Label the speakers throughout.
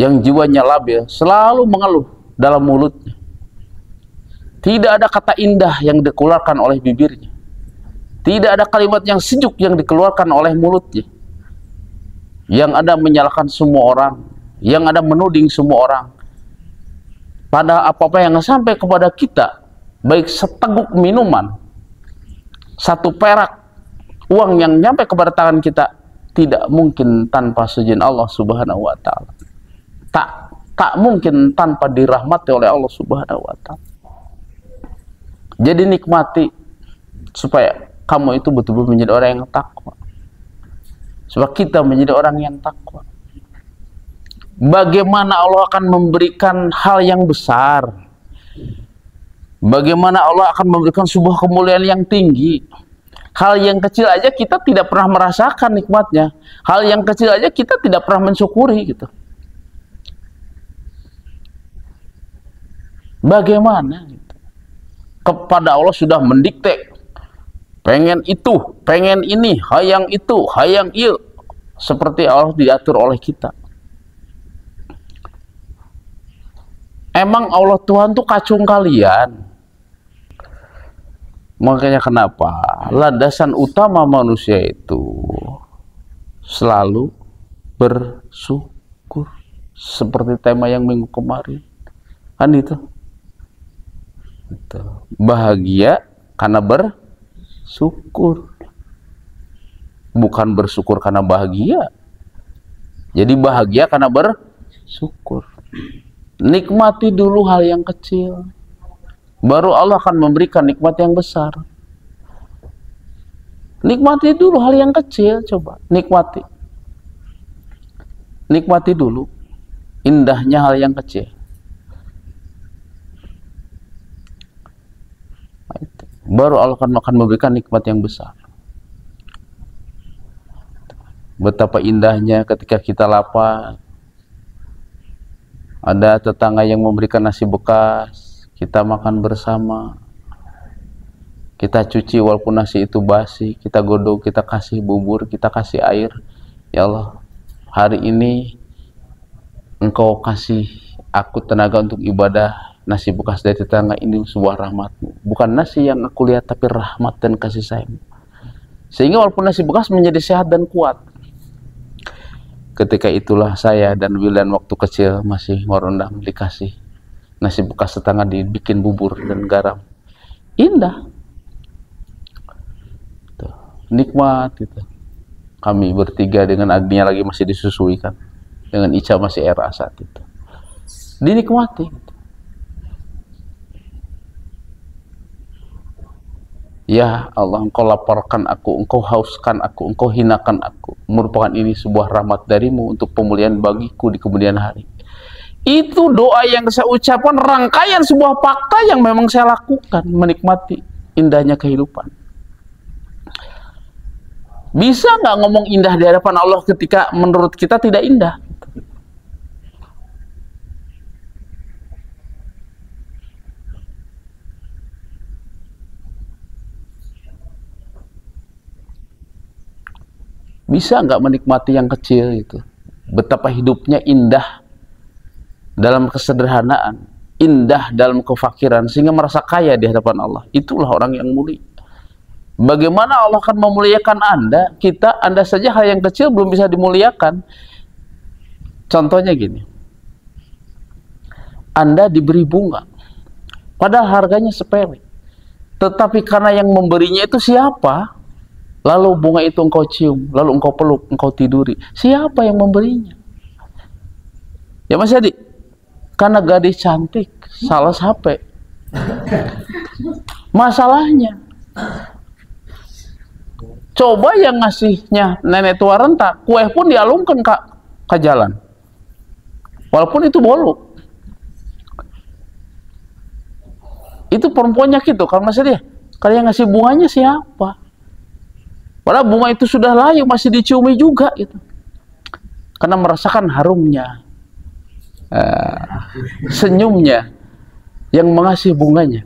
Speaker 1: yang jiwanya labil selalu mengeluh dalam mulutnya. Tidak ada kata indah yang dikeluarkan oleh bibirnya. Tidak ada kalimat yang sejuk yang dikeluarkan oleh mulutnya. Yang ada menyalahkan semua orang, yang ada menuding semua orang. Pada apa-apa yang sampai kepada kita, baik seteguk minuman, satu perak uang yang nyampe kepada tangan kita, tidak mungkin tanpa seizin Allah Subhanahu wa Ta'ala. Tak mungkin tanpa dirahmati oleh Allah Subhanahu wa Ta'ala. Jadi nikmati supaya kamu itu betul-betul menjadi orang yang takwa. Supaya kita menjadi orang yang takwa. Bagaimana Allah akan memberikan hal yang besar? Bagaimana Allah akan memberikan sebuah kemuliaan yang tinggi? Hal yang kecil aja kita tidak pernah merasakan nikmatnya. Hal yang kecil aja kita tidak pernah mensyukuri gitu. Bagaimana? Kepada Allah sudah mendikte, pengen itu, pengen ini, hayang itu, hayang il, seperti Allah diatur oleh kita. Emang Allah Tuhan tuh kacung kalian? Makanya kenapa landasan utama manusia itu selalu bersyukur, seperti tema yang minggu kemarin kan itu. Bahagia karena bersyukur, bukan bersyukur karena bahagia. Jadi bahagia karena bersyukur. Nikmati dulu hal yang kecil, baru Allah akan memberikan nikmat yang besar. Nikmati dulu hal yang kecil, coba nikmati. Nikmati dulu indahnya hal yang kecil. Baru Allah akan memberikan nikmat yang besar. Betapa indahnya ketika kita lapar, ada tetangga yang memberikan nasi bekas, kita makan bersama, kita cuci walaupun nasi itu basi, kita godok, kita kasih bubur, kita kasih air. Ya Allah, hari ini Engkau kasih aku tenaga untuk ibadah. Nasi bekas dari tetangga ini sebuah rahmat-Mu. Bukan nasi yang aku lihat, tapi rahmat dan kasih sayang. Sehingga walaupun nasi bekas menjadi sehat dan kuat. Ketika itulah saya dan Wildan waktu kecil masih ngorondang dikasih nasi bekas tetangga, dibikin bubur dan garam. Indah. Tuh, nikmat gitu. Kami bertiga dengan Agnia lagi masih disusui kan. Dengan Ica masih era saat itu. Dinikmati gitu. Ya Allah, Engkau laparkan aku, Engkau hauskan aku, Engkau hinakan aku. Merupakan ini sebuah rahmat darimu untuk pemulihan bagiku di kemudian hari. Itu doa yang saya ucapkan, rangkaian sebuah fakta yang memang saya lakukan, menikmati indahnya kehidupan. Bisa nggak ngomong indah di hadapan Allah ketika menurut kita tidak indah? Bisa nggak menikmati yang kecil itu? Betapa hidupnya indah dalam kesederhanaan, indah dalam kefakiran, sehingga merasa kaya di hadapan Allah. Itulah orang yang mulia. Bagaimana Allah akan memuliakan Anda? Anda saja hal yang kecil belum bisa dimuliakan. Contohnya gini, Anda diberi bunga, padahal harganya sepele, tetapi karena yang memberinya itu siapa? Lalu bunga itu engkau cium, lalu engkau peluk, engkau tiduri. Siapa yang memberinya? Ya Mas Yadi, karena gadis cantik, salah HP. Masalahnya, coba yang ngasihnya nenek tua renta, kue pun dialungkan ke jalan. Walaupun itu bolu. Itu perempuannya gitu, kalau Mas Yadi, kalau yang ngasih bunganya siapa? Padahal bunga itu sudah layu, masih diciumi juga gitu. Karena merasakan harumnya, senyumnya yang mengasih bunganya.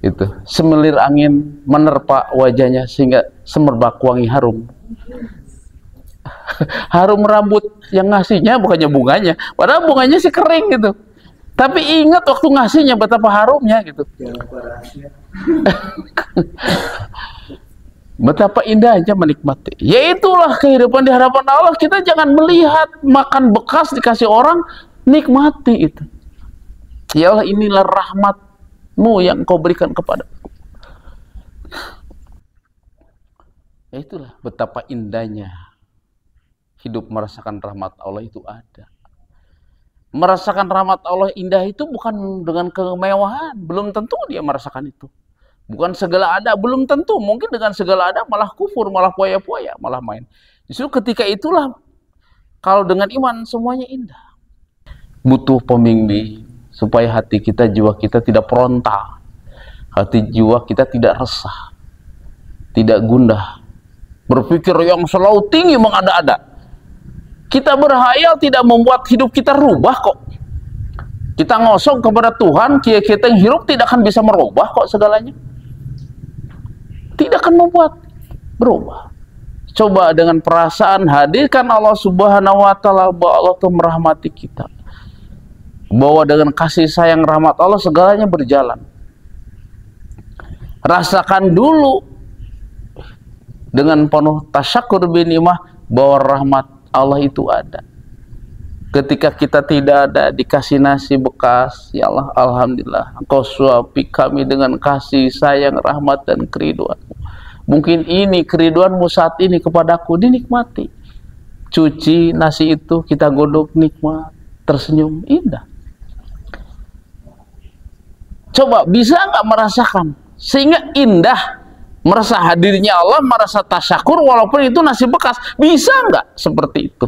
Speaker 1: Itu semelir angin menerpa wajahnya sehingga semerbak wangi harum. Harum rambut yang ngasihnya bukannya bunganya, padahal bunganya sih kering gitu. Tapi ingat waktu ngasihnya betapa harumnya gitu. Betapa indahnya menikmati. Ya itulah kehidupan di hadapan Allah. Kita jangan melihat makan bekas dikasih orang, nikmati itu. Ya Allah, inilah rahmat-Mu yang Kau berikan kepadaku. Ya itulah betapa indahnya hidup merasakan rahmat Allah itu ada. Merasakan rahmat Allah indah itu bukan dengan kemewahan, belum tentu dia merasakan itu. Bukan segala ada, belum tentu. Mungkin dengan segala ada malah kufur, malah poya-poya, malah main. Justru ketika itulah, kalau dengan iman semuanya indah. Butuh pembimbing supaya hati kita, jiwa kita tidak peronta. Hati jiwa kita tidak resah, tidak gundah. Berpikir yang selalu tinggi mengada-ada. Kita berhayal tidak membuat hidup kita rubah kok. Kita ngosong kepada Tuhan, kita yang hidup tidak akan bisa merubah kok segalanya. Tidak akan membuat berubah. Coba dengan perasaan hadirkan Allah Subhanahu wa taala, bahwa Allah itu merahmati kita. Bahwa dengan kasih sayang rahmat Allah segalanya berjalan. Rasakan dulu dengan penuh tasyakur binikmah bahwa rahmat Allah itu ada. Ketika kita tidak ada, dikasih nasi bekas, ya Allah, alhamdulillah, Engkau suapi kami dengan kasih sayang, rahmat dan keriduan-Mu. Mungkin ini keriduan-Mu saat ini kepadaku, dinikmati. Cuci nasi itu, kita godok, nikmat, tersenyum, indah. Coba, bisa nggak merasakan? Sehingga indah, merasa hadirnya Allah, merasa tasyakur walaupun itu nasi bekas. Bisa nggak seperti itu?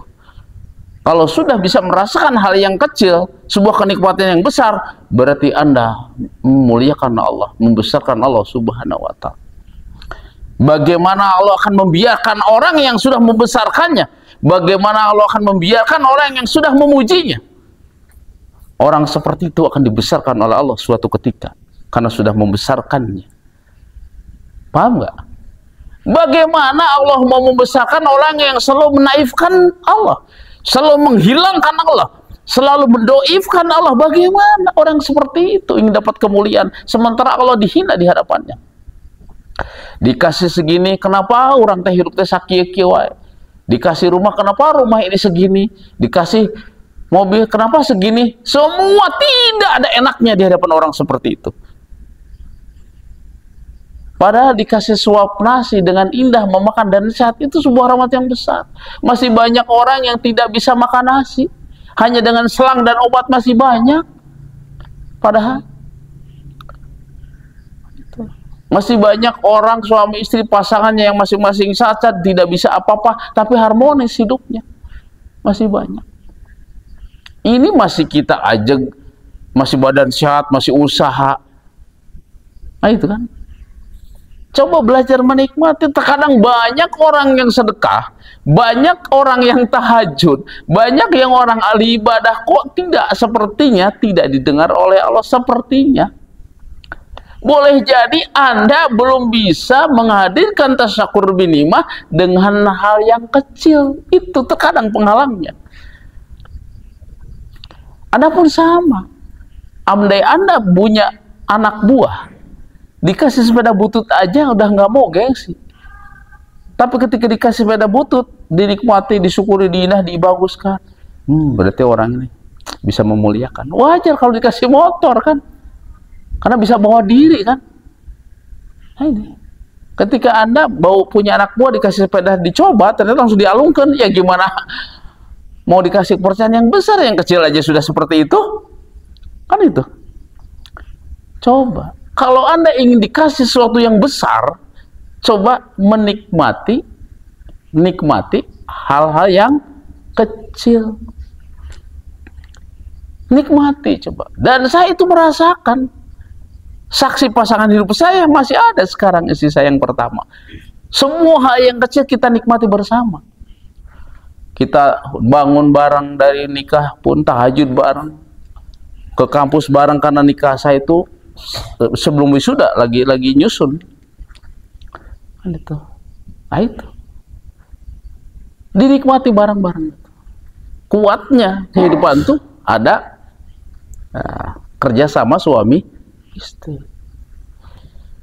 Speaker 1: Kalau sudah bisa merasakan hal yang kecil, sebuah kenikmatan yang besar, berarti Anda memuliakan Allah, membesarkan Allah Subhanahu wa ta'ala. Bagaimana Allah akan membiarkan orang yang sudah membesarkannya? Bagaimana Allah akan membiarkan orang yang sudah memujinya? Orang seperti itu akan dibesarkan oleh Allah suatu ketika, karena sudah membesarkannya. Paham nggak? Bagaimana Allah mau membesarkan orang yang selalu menaifkan Allah, selalu menghilangkan Allah, selalu mendoifkan Allah? Bagaimana orang seperti itu ingin dapat kemuliaan sementara Allah dihina di hadapannya? Dikasih segini, kenapa orang teh hidup teh sakieu wae? Dikasih rumah, kenapa rumah ini segini? Dikasih mobil, kenapa segini? Semua tidak ada enaknya di hadapan orang seperti itu. Padahal dikasih suap nasi dengan indah memakan dan sehat, itu sebuah rahmat yang besar. Masih banyak orang yang tidak bisa makan nasi, hanya dengan selang dan obat masih banyak. Padahal itu. Masih banyak orang suami istri pasangannya yang masing-masing cacat, tidak bisa apa-apa, tapi harmonis hidupnya. Masih banyak. Ini masih kita ajak, masih badan sehat, masih usaha. Nah itu kan. Coba belajar menikmati. Terkadang banyak orang yang sedekah, banyak orang yang tahajud, banyak yang orang ahli ibadah, kok tidak sepertinya tidak didengar oleh Allah sepertinya. Boleh jadi Anda belum bisa menghadirkan tasyakur binikmah dengan hal yang kecil. Itu terkadang penghalangnya. Anda pun sama. Andai Anda punya anak buah, dikasih sepeda butut aja udah nggak mau gengsi. Tapi ketika dikasih sepeda butut, dinikmati, disyukuri, diindah, dibaguskan, berarti orang ini bisa memuliakan. Wajar kalau dikasih motor kan, karena bisa bawa diri kan. Nah ini, ketika Anda punya anak buah, dikasih sepeda, dicoba, ternyata langsung dialungkan, ya gimana? Mau dikasih kepercayaan yang besar, yang kecil aja sudah seperti itu, kan itu. Coba. Kalau Anda ingin dikasih sesuatu yang besar, coba nikmati hal-hal yang kecil. Nikmati coba. Dan saya itu merasakan. Saksi pasangan hidup saya masih ada sekarang, istri saya yang pertama. Semua hal yang kecil kita nikmati bersama. Kita bangun bareng dari nikah pun, tahajud bareng. Ke kampus bareng karena nikah saya itu sebelum wisuda lagi nyusun. Kan itu. Nah itu. dinikmati bareng-bareng. Kuatnya kehidupan tuh ada kerjasama suami istri.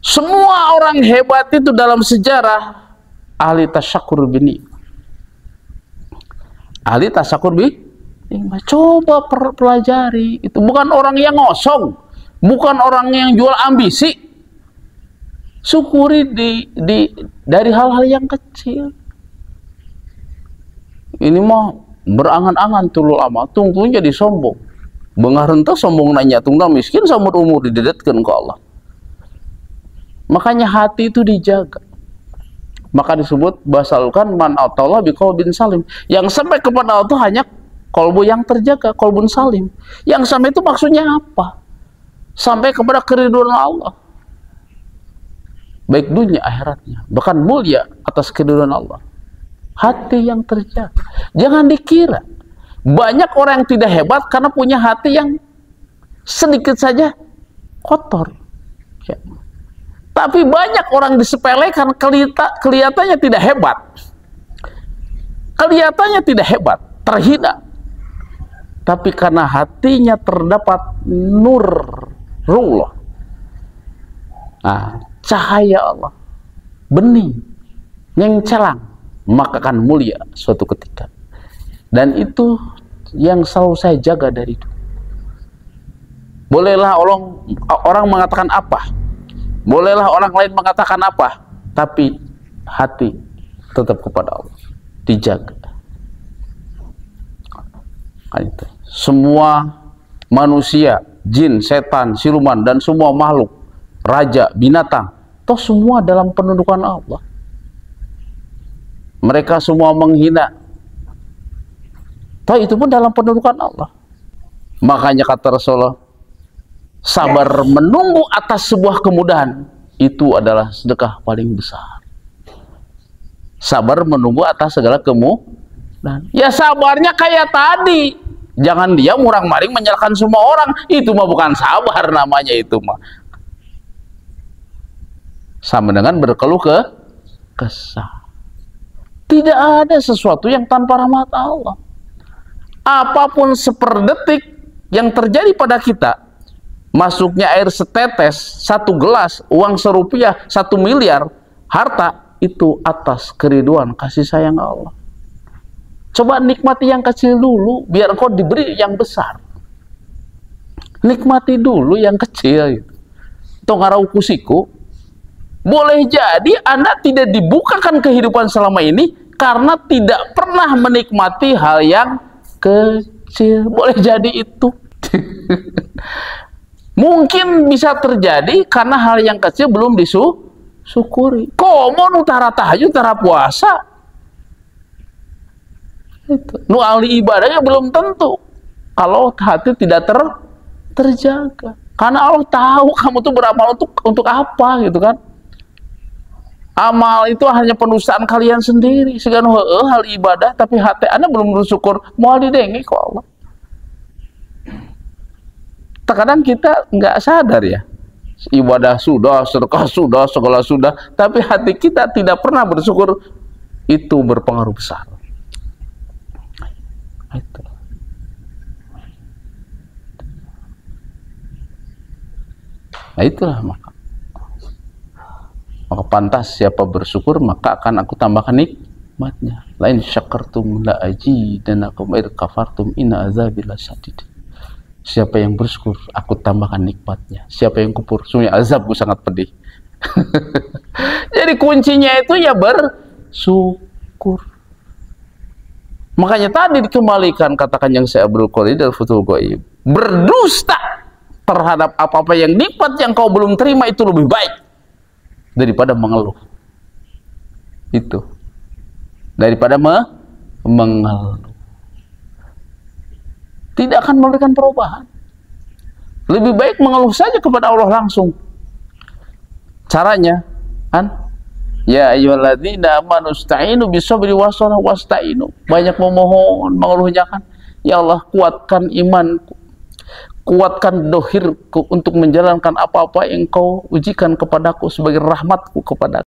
Speaker 1: Semua orang hebat itu dalam sejarah ahli tasyakur bini, ahli tasyakur bini. Coba pelajari, itu bukan orang yang ngosong, bukan orang yang jual ambisi. Syukuri dari hal-hal yang kecil. Ini mah berangan-angan tulul amat, tunggu jadi sombong. Bengar henteu sombong nanya tunggu miskin samur umur didedetkeun ke Allah. Makanya hati itu dijaga. Maka disebut basalkan man atallah biqalbin salim. Yang sampai kepada Allah itu hanya kolbu yang terjaga, kolbun salim. Yang sampai itu maksudnya apa? Sampai kepada keridhaan Allah. Baik dunia akhiratnya, bahkan mulia atas keridhaan Allah. Hati yang terjaga. Jangan dikira banyak orang yang tidak hebat karena punya hati yang sedikit saja kotor. Ya. Tapi banyak orang disepelekan, kelihatannya tidak hebat. Kelihatannya tidak hebat, terhina. Tapi karena hatinya terdapat nurullah, cahaya Allah, bening yang celang, maka akan mulia suatu ketika. Dan itu yang selalu saya jaga dari itu. Bolehlah orang mengatakan apa, bolehlah orang lain mengatakan apa, tapi hati tetap kepada Allah dijaga. Itu. Semua manusia, jin, setan, siluman, dan semua makhluk, raja, binatang, toh semua dalam pendudukan Allah. Mereka semua menghina, toh itu pun dalam pendudukan Allah. Makanya kata Rasulullah, sabar menunggu atas sebuah kemudahan itu adalah sedekah paling besar. Sabar menunggu atas segala kemudahan. Ya sabarnya kayak tadi, jangan dia murang-maring menyalahkan semua orang. Itu mah bukan sabar namanya, itu mah sama dengan berkeluh kesah. Tidak ada sesuatu yang tanpa rahmat Allah. Apapun seperdetik yang terjadi pada kita, masuknya air setetes, 1 gelas, uang ₹1, 1 miliar, harta, itu atas keriduan kasih sayang Allah. Coba nikmati yang kecil dulu, biar engkau diberi yang besar. Nikmati dulu yang kecil. Tongarau kusiku. Boleh jadi Anda tidak dibukakan kehidupan selama ini karena tidak pernah menikmati hal yang kecil. Boleh jadi itu. Mungkin bisa terjadi karena hal yang kecil belum disyukuri. Komo nu tara tahajud, tara puasa. Itu. Nu ahli ibadahnya belum tentu. Kalau hati tidak terjaga. Karena Allah tahu kamu tuh beramal untuk apa gitu kan. Amal itu hanya penustaan kalian sendiri. Segala hal ibadah, tapi hati Anda belum bersyukur. Mau didengi kok Allah. Terkadang kita nggak sadar ya. Ibadah sudah, sedekah sudah, segala sudah. Tapi hati kita tidak pernah bersyukur. Itu berpengaruh besar. Itu. Nah itulah maka pantas siapa bersyukur maka akan aku tambahkan nikmatnya. Lain syakartum la azidanakum wa kafartum inna azabi lasyadid. Siapa yang bersyukur aku tambahkan nikmatnya. Siapa yang kufur sungguh azabku sangat pedih. Jadi kuncinya itu ya bersyukur. Makanya tadi dikembalikan katakan yang saya Abdul Qadir dari Futhul Ghaib, berdusta terhadap apa-apa yang nikmat yang kau belum terima itu lebih baik daripada mengeluh. Itu daripada mengeluh, tidak akan memberikan perubahan. Lebih baik mengeluh saja kepada Allah langsung. Caranya kan, ya ayyuhalladzina amanu ista'inu bisabri wassalah wasta'inu. Banyak memohon, mengeluhnya kan, ya Allah kuatkan imanku, kuatkan dohirku untuk menjalankan apa-apa yang kau ujikan kepadaku sebagai rahmatku kepadaku.